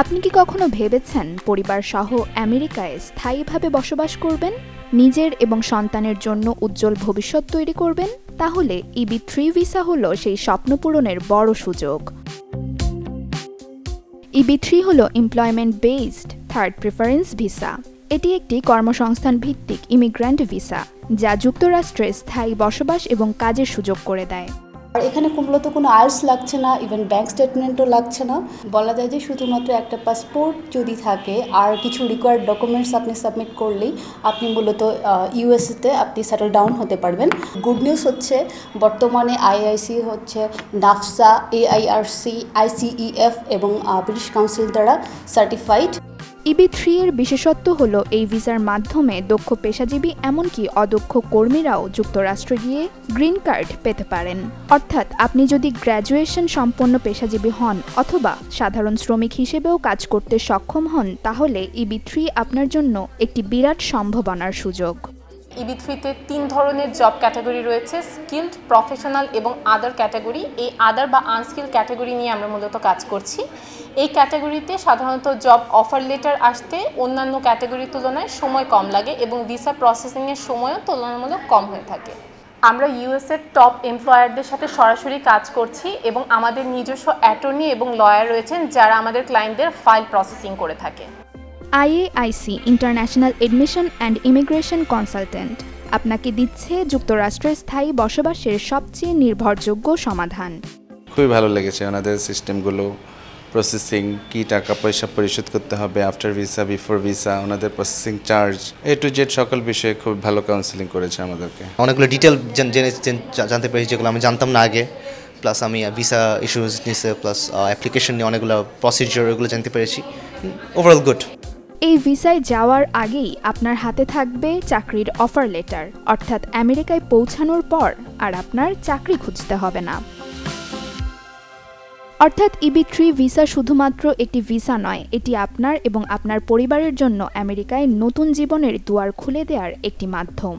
আপনি কি কখনো ভেবেছেন পরিবার সহ আমেরিকায় স্থায়ীভাবে বসবাস করবেন, নিজের এবং সন্তানের জন্য উজ্জ্বল ভবিষ্যৎ তৈরি করবেন? তাহলে EB-3 ভিসা হলো সেই স্বপ্ন পূরণের বড় সুযোগ। EB-3 হলো employment based third preference visa. এটি একটি কর্মসংস্থান ভিত্তিক ইমিগ্র্যান্ট ভিসা যা যুক্তরাষ্ট্রে স্থায়ী বসবাস এবং কাজের সুযোগ করে দেয়। আর এখানে মূলত কোনো আইএলটিএস লাগছে না, ইভেন ব্যাংক স্টেটমেন্টও লাগছে না। বলা যায় যে শুধুমাত্র একটা পাসপোর্ট যদি থাকে আর কিছু রিকোয়ার্ড ডকুমেন্টস আপনি সাবমিট করলেই আপনি মূলত ইউএসএতে আপনি সেটেল ডাউন হতে পারবেন। গুড নিউজ হচ্ছে বর্তমানে আইআইসি হচ্ছে নাফসা, AIRC, ICEF এবং ব্রিটিশ কাউন্সিল দ্বারা সার্টিফাইড। EB-3 এর বিশেষত্ব হল এই ভিসার মাধ্যমে দক্ষ পেশাজীবী এমনকি অদক্ষ কর্মীরাও যুক্তরাষ্ট্রে গিয়ে গ্রিন কার্ড পেতে পারেন। অর্থাৎ আপনি যদি গ্র্যাজুয়েশন সম্পন্ন পেশাজীবী হন অথবা সাধারণ শ্রমিক হিসেবেও কাজ করতে সক্ষম হন, তাহলে EB-3 আপনার জন্য একটি বিরাট সম্ভাবনার সুযোগ। EB-3-তে 3 ধরনের জব ক্যাটাগরি রয়েছে, স্কিলড, প্রফেশনাল এবং আদার ক্যাটাগরি। এই আদার বা আনস্কিল ক্যাটাগরি নিয়ে আমরা মূলত কাজ করছি। এই ক্যাটাগরিতে সাধারণত জব অফার লেটার আসতে অন্যান্য ক্যাটাগরির তুলনায় সময় কম লাগে এবং ভিসা প্রসেসিংয়ের সময়ও তুলনামূলক কম হয়ে থাকে। আমরা ইউএসএর টপ এমপ্লয়ারদের সাথে সরাসরি কাজ করছি এবং আমাদের নিজস্ব অ্যাটর্নি এবং লয়ার রয়েছেন যারা আমাদের ক্লায়েন্টদের ফাইল প্রসেসিং করে থাকে। IAIC international admission and immigration consultant আপনাকে দিচ্ছে যুক্তরাষ্ট্রের স্থায়ী বসবাসের সবচেয়ে নির্ভরযোগ্য সমাধান। খুবই ভালো লেগেছে ওনাদের সিস্টেমগুলো, প্রসেসিং, কি টাকা পয়সা পরিশোধ করতে হবে আফটার ভিসা, বিফোর ভিসা, ওনাদের processing charge, A to Z সকল বিষয়ে খুব ভালো কাউন্সেলিং করেছে আমাদেরকে। অনেকগুলো ডিটেল জানতে পেরেছি যেগুলো আমি জানতাম না আগে। প্লাস আমি ভিসা ইস্যুস নিয়ে প্লাস অ্যাপ্লিকেশন নিয়ে অনেকগুলো প্রসিডিওর এগুলো জানতে পেরেছি। Overall good. এই ভিসায় যাওয়ার আগেই আপনার হাতে থাকবে চাকরির অফার লেটার, অর্থাৎ আমেরিকায় পৌঁছানোর পর আর আপনার চাকরি খুঁজতে হবে না। অর্থাৎ EB-3 ভিসা শুধুমাত্র একটি ভিসা নয়, এটি আপনার এবং আপনার পরিবারের জন্য আমেরিকায় নতুন জীবনের দুয়ার খুলে দেওয়ার একটি মাধ্যম।